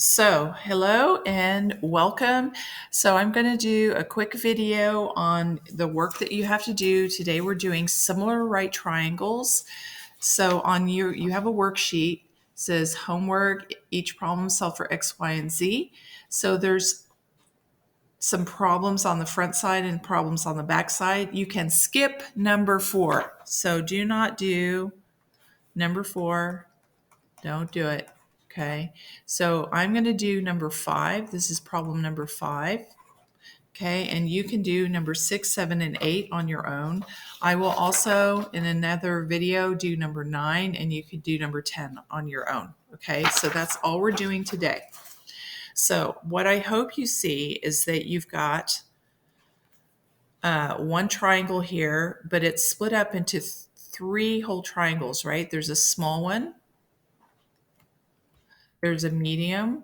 So, hello and welcome. So, I'm going to do a quick video on the work that you have to do. Today, we're doing similar right triangles. So, on you have a worksheet. It says homework, each problem solve for X, Y, and Z. So, there's some problems on the front side and problems on the back side. You can skip number 4. So, do not do number 4. Don't do it. Okay. So I'm going to do number 5. This is problem number 5. Okay. And you can do number 6, 7, and 8 on your own. I will also, in another video, do number 9, and you can do number 10 on your own. Okay. So that's all we're doing today. So what I hope you see is that you've got one triangle here, but it's split up into 3 whole triangles, right? There's a small one, there's a medium,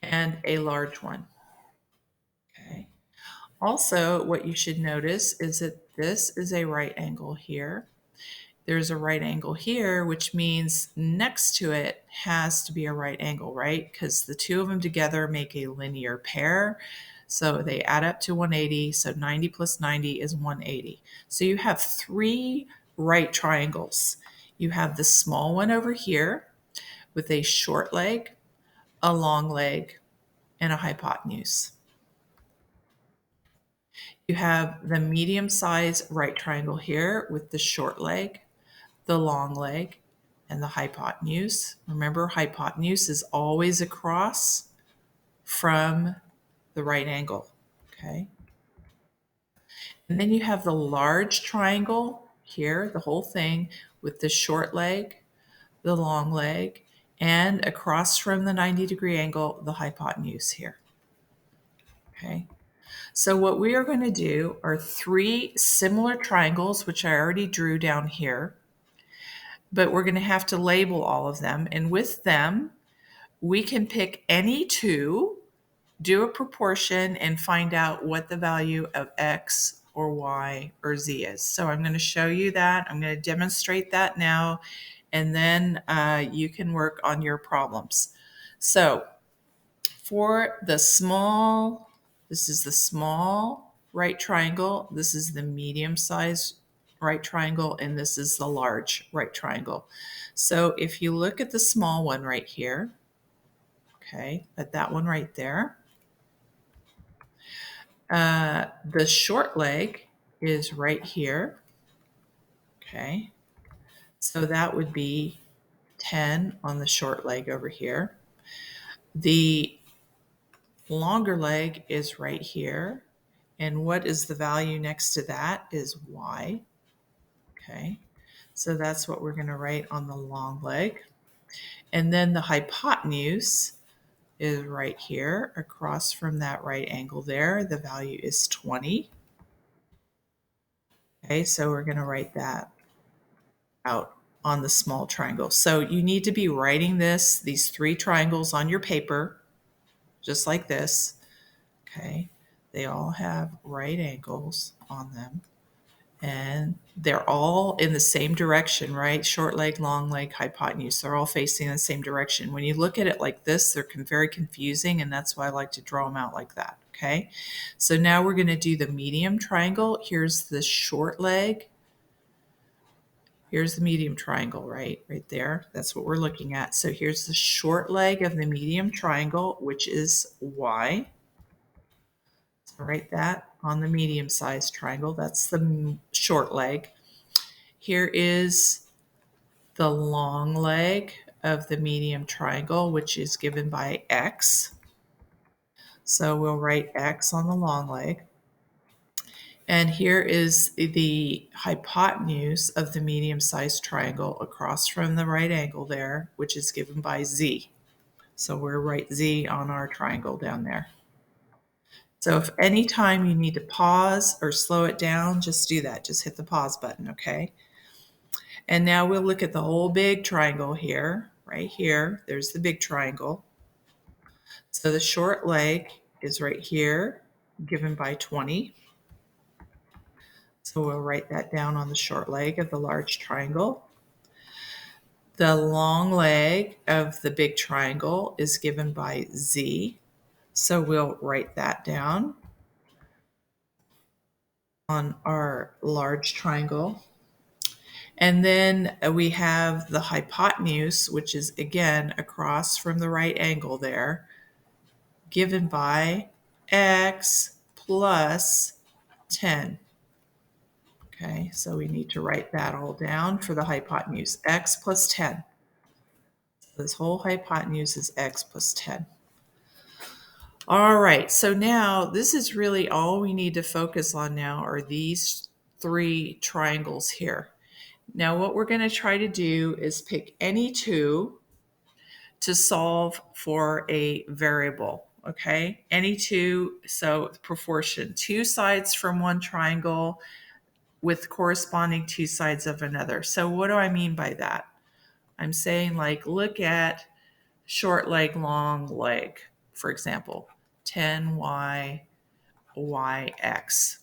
and a large one. Okay. Also, what you should notice is that this is a right angle here. There's a right angle here, which means next to it has to be a right angle, right? Because the two of them together make a linear pair. So they add up to 180. So 90 plus 90 is 180. So you have 3 right triangles. You have the small one over here with a short leg, a long leg, and a hypotenuse. You have the medium size right triangle here with the short leg, the long leg, and the hypotenuse. Remember, hypotenuse is always across from the right angle. Okay. And then you have the large triangle here, the whole thing with the short leg, the long leg, and across from the 90-degree angle, the hypotenuse here. Okay. So what we are going to do are 3 similar triangles, which I already drew down here, but we're going to have to label all of them. And with them, we can pick any 2, do a proportion, and find out what the value of X or Y or Z is. So I'm going to show you that. I'm going to demonstrate that now, and then you can work on your problems. So for the small, this is the small right triangle, this is the medium size right triangle, and this is the large right triangle. So if you look at the small one right here, okay, at that one right there, the short leg is right here, okay, so that would be 10 on the short leg over here. The longer leg is right here. And what is the value next to that is y. Okay, so that's what we're going to write on the long leg. And then the hypotenuse is right here across from that right angle there. The value is 20. Okay, so we're going to write that out on the small triangle. So you need to be writing these 3 triangles on your paper, just like this. Okay, they all have right angles on them, and they're all in the same direction, right? Short leg, long leg, hypotenuse. They're all facing the same direction. When you look at it like this, they're very confusing, and that's why I like to draw them out like that. Okay, so now we're going to do the medium triangle. Here's the short leg. Here's the medium triangle, right there. That's what we're looking at. So here's the short leg of the medium triangle, which is Y. So write that on the medium-sized triangle. That's the short leg. Here is the long leg of the medium triangle, which is given by X. So we'll write X on the long leg. And here is the hypotenuse of the medium-sized triangle across from the right angle there, which is given by Z. So we'll write Z on our triangle down there. So if any time you need to pause or slow it down, just do that. Just hit the pause button, okay? And now we'll look at the whole big triangle here, right here. There's the big triangle. So the short leg is right here, given by 20. So we'll write that down on the short leg of the large triangle. The long leg of the big triangle is given by Z. So we'll write that down on our large triangle. And then we have the hypotenuse, which is again across from the right angle there, given by x plus 10. Okay, so we need to write that all down for the hypotenuse, x plus 10. This whole hypotenuse is x plus 10. All right, so now this is really all we need to focus on now are these three triangles here. Now what we're going to try to do is pick any two to solve for a variable, okay? Any two, so proportion, two sides from one triangle with corresponding two sides of another. So what do I mean by that? I'm saying like look at short leg, long leg, for example, 10y, yx.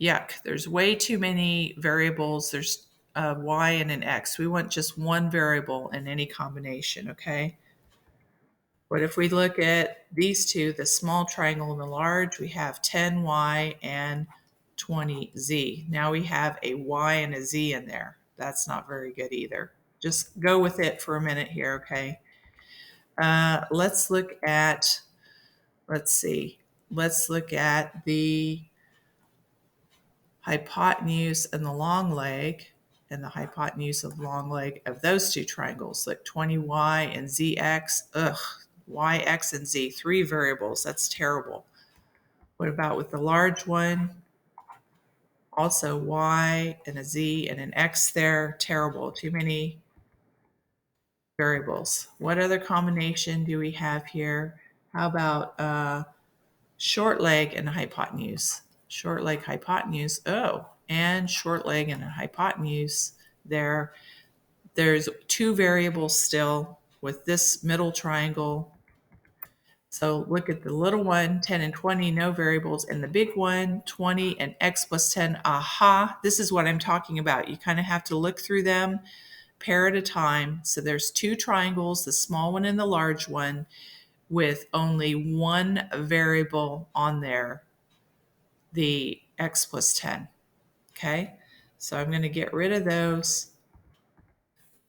Yuck, there's way too many variables. There's a y and an x. We want just one variable in any combination, okay? But if we look at these two, the small triangle and the large, we have 10y and 20z. Now we have a y and a z in there. That's not very good either. Just go with it for a minute here, okay? Let's look at, let's see, let's look at the hypotenuse and the long leg and the hypotenuse of long leg of those two triangles, like 20y and zx. Ugh, y, x, and z, three variables. That's terrible. What about with the large one? Also y and a z and an x there. Terrible. Too many variables. What other combination do we have here? How about short leg and a hypotenuse? Short leg, hypotenuse. Oh, and short leg and a hypotenuse there. There's two variables still with this middle triangle. So look at the little one, 10 and 20, no variables, and the big one, 20 and x plus 10. Aha, this is what I'm talking about. You kind of have to look through them pair at a time. So there's two triangles, the small one and the large one, with only one variable on there, the x plus 10. Okay, so I'm going to get rid of those.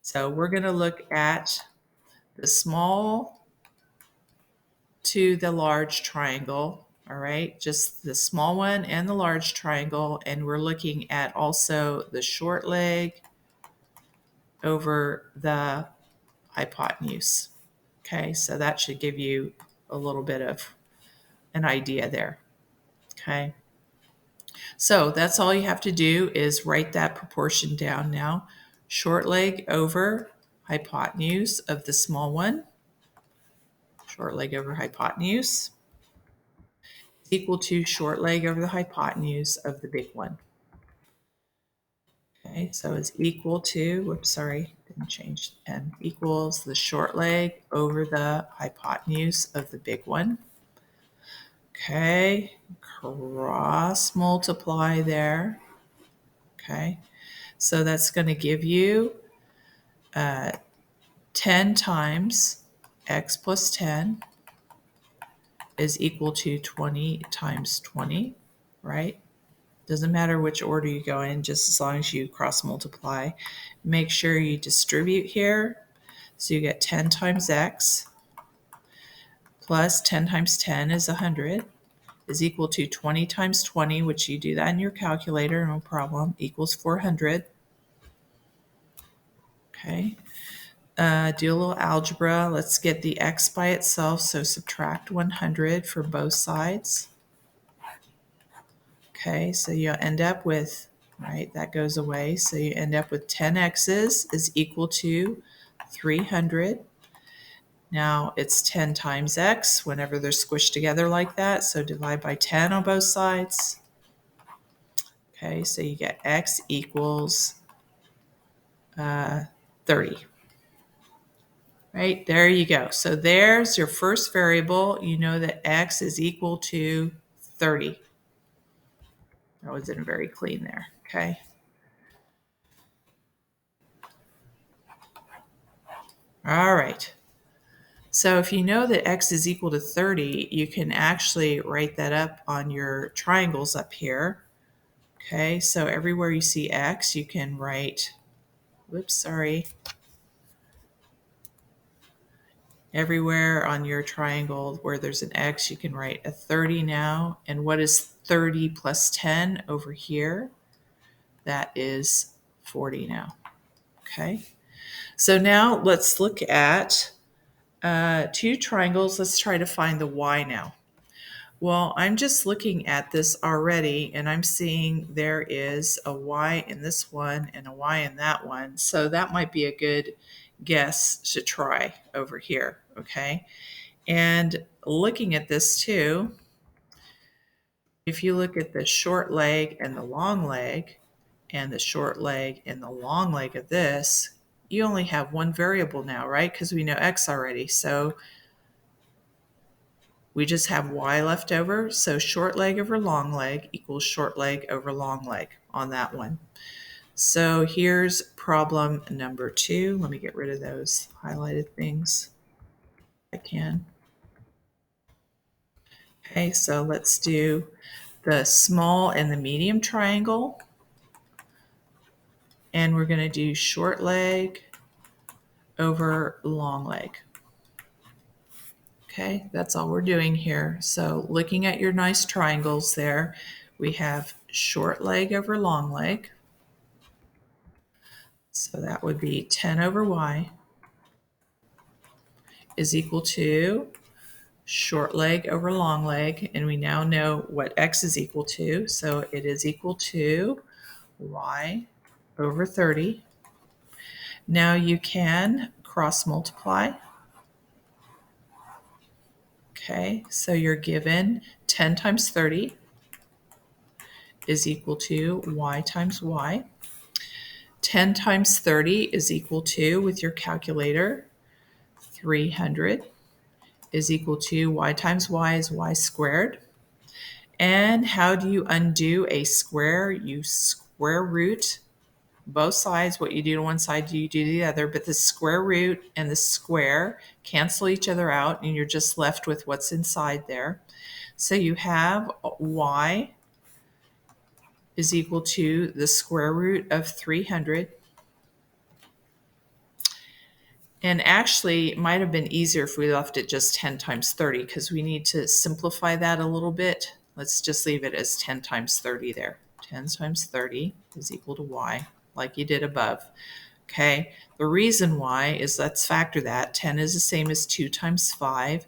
So we're going to look at the small to the large triangle. All right, just the small one and the large triangle. And we're looking at also the short leg over the hypotenuse. Okay, so that should give you a little bit of an idea there. Okay, so that's all you have to do is write that proportion down now. Short leg over hypotenuse of the small one, short leg over hypotenuse, is equal to short leg over the hypotenuse of the big one. Okay, so it's equal to, whoops, sorry, didn't change, n equals the short leg over the hypotenuse of the big one. Okay, cross multiply there. Okay, so that's going to give you 10 times x plus 10 is equal to 20 times 20, right? Doesn't matter which order you go in, just as long as you cross multiply. Make sure you distribute here. So you get 10 times x plus 10 times 10 is 100 is equal to 20 times 20, which you do that in your calculator, no problem, equals 400. Okay. Do a little algebra. Let's get the x by itself, so subtract 100 for both sides. Okay, so you end up with, right, that goes away. So you end up with 10x's is equal to 300. Now it's 10 times x whenever they're squished together like that. So divide by 10 on both sides. Okay, so you get x equals 30. Right, there you go. So there's your first variable. You know that x is equal to 30. That wasn't very clean there, okay? All right. So if you know that x is equal to 30, you can actually write that up on your triangles up here. Okay, so everywhere you see x, you can write, whoops, sorry. Everywhere on your triangle where there's an x, you can write a 30 now. And what is 30 plus 10 over here? That is 40 now. Okay, so now let's look at two triangles. Let's try to find the y now. Well, I'm just looking at this already, and I'm seeing there is a y in this one and a y in that one. So that might be a good guess to try over here, okay? And looking at this too, if you look at the short leg and the long leg, and the short leg and the long leg of this, you only have one variable now, right? Because we know x already. So we just have y left over. So short leg over long leg equals short leg over long leg on that one. So here's problem number 2. Let me get rid of those highlighted things if I can. Okay, so let's do the small and the medium triangle. And we're going to do short leg over long leg. Okay, that's all we're doing here. So looking at your nice triangles there, we have short leg over long leg. So that would be 10 over y is equal to short leg over long leg. And we now know what x is equal to. So it is equal to y over 30. Now you can cross multiply. Okay, so you're given 10 times 30 is equal to y times y. 10 times 30 is equal to, with your calculator, 300 is equal to y times y is y squared. And how do you undo a square? You square root both sides. What you do to one side, you do to the other, but the square root and the square cancel each other out, and you're just left with what's inside there. So you have y is equal to the square root of 300. And actually, it might have been easier if we left it just 10 times 30 because we need to simplify that a little bit. Let's just leave it as 10 times 30 there. 10 times 30 is equal to y, like you did above. Okay, the reason why is let's factor that. 10 is the same as 2 times 5,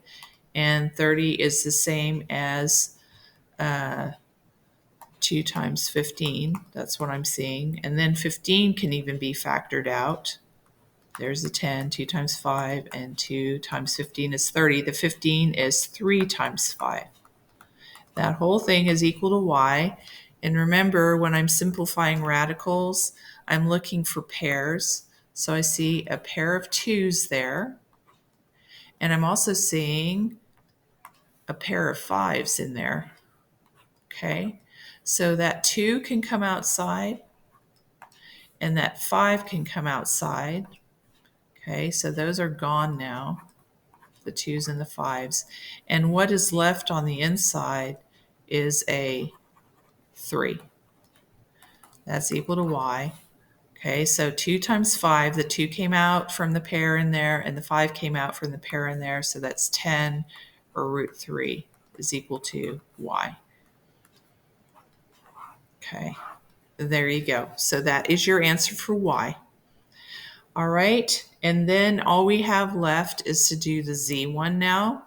and 30 is the same as 2 times 15. That's what I'm seeing. And then 15 can even be factored out. There's the 10, 2 times 5, and 2 times 15 is 30. The 15 is 3 times 5. That whole thing is equal to y. And remember, when I'm simplifying radicals, I'm looking for pairs. So I see a pair of 2's there. And I'm also seeing a pair of 5's in there. Okay, so that 2 can come outside, and that 5 can come outside. Okay, so those are gone now, the 2's and the 5's. And what is left on the inside is a 3. That's equal to y. Okay, so 2 times 5, the 2 came out from the pair in there, and the 5 came out from the pair in there, so that's 10 or root 3 is equal to y. Okay, there you go. So that is your answer for y. All right, and then all we have left is to do the z one now.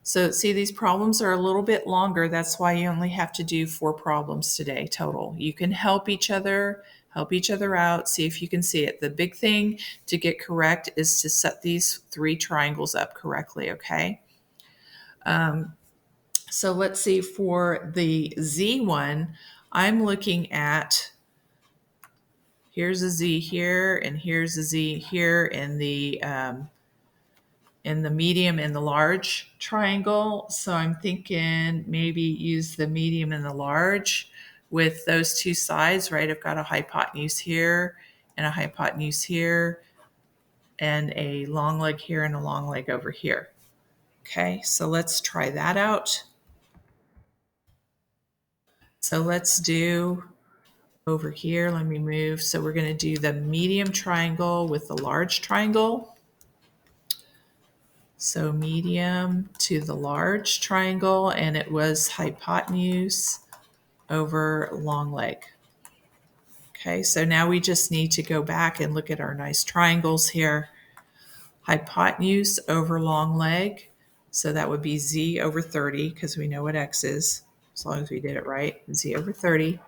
So see, these problems are a little bit longer. That's why you only have to do 4 problems today total. You can help each other out, see if you can see it. The big thing to get correct is to set these 3 triangles up correctly, okay? So let's see, for the z one, I'm looking at, here's a z here, and here's a z here in the medium and the large triangle. So I'm thinking maybe use the medium and the large with those 2 sides, right? I've got a hypotenuse here and a hypotenuse here. and a long leg here and a long leg over here. Okay, so let's try that out. So let's do over here. Let me move. So we're going to do the medium triangle with the large triangle. So medium to the large triangle, and it was hypotenuse over long leg. Okay, so now we just need to go back and look at our nice triangles here. Hypotenuse over long leg. So that would be z over 30 because we know what x is, as long as we did it right. Z over 30.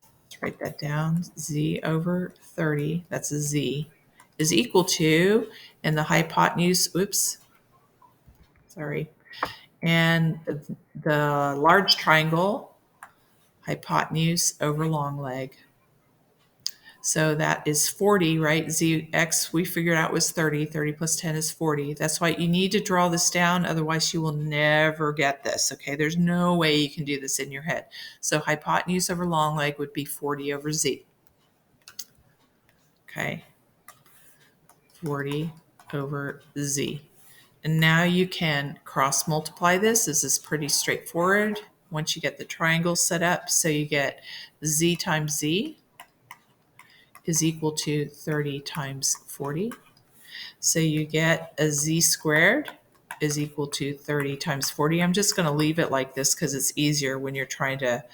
Let's write that down. Z over 30, that's a z, is equal to, and the hypotenuse, oops, sorry, and the large triangle, hypotenuse over long leg. So that is 40, right? X we figured out was 30. 30 plus 10 is 40. That's why you need to draw this down. Otherwise, you will never get this, okay? There's no way you can do this in your head. So hypotenuse over long leg would be 40 over z. Okay, 40 over z. And now you can cross multiply this. This is pretty straightforward once you get the triangle set up. So you get z times z is equal to 30 times 40. So you get a z squared is equal to 30 times 40. I'm just going to leave it like this because it's easier when you're trying to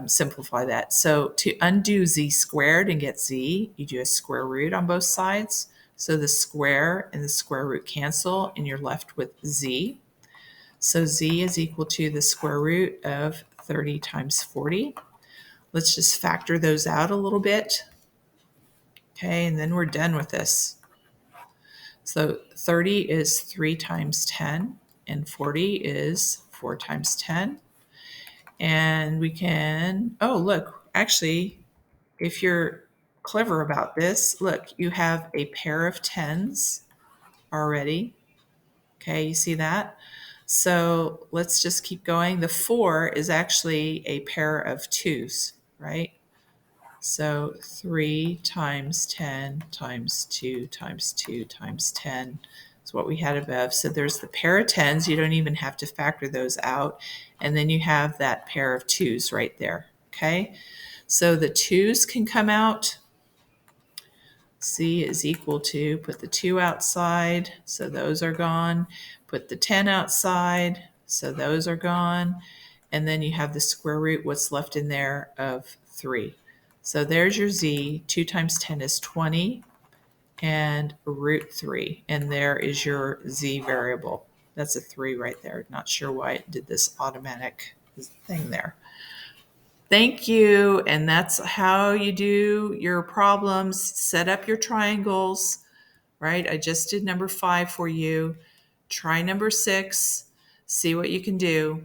simplify that. So to undo z squared and get z, you do a square root on both sides. So the square and the square root cancel, and you're left with z. So z is equal to the square root of 30 times 40. Let's just factor those out a little bit. Okay, and then we're done with this. So 30 is 3 times 10, and 40 is 4 times 10. And we can, oh, look, actually, if you're clever about this, look, you have a pair of 10s already. Okay, you see that? So let's just keep going. The 4 is actually a pair of 2s, right? So 3 times 10 times 2 times 2 times 10 is what we had above. So there's the pair of 10s. You don't even have to factor those out. And then you have that pair of 2s right there. Okay, so the 2s can come out. C is equal to, put the 2 outside, so those are gone. Put the 10 outside, so those are gone. And then you have the square root, what's left in there, of 3. So there's your z. 2 times 10 is 20, and root 3. And there is your z variable. That's a 3 right there. Not sure why it did this automatic thing there. Thank you. And that's how you do your problems. Set up your triangles, right? I just did number 5 for you. Try number 6. See what you can do.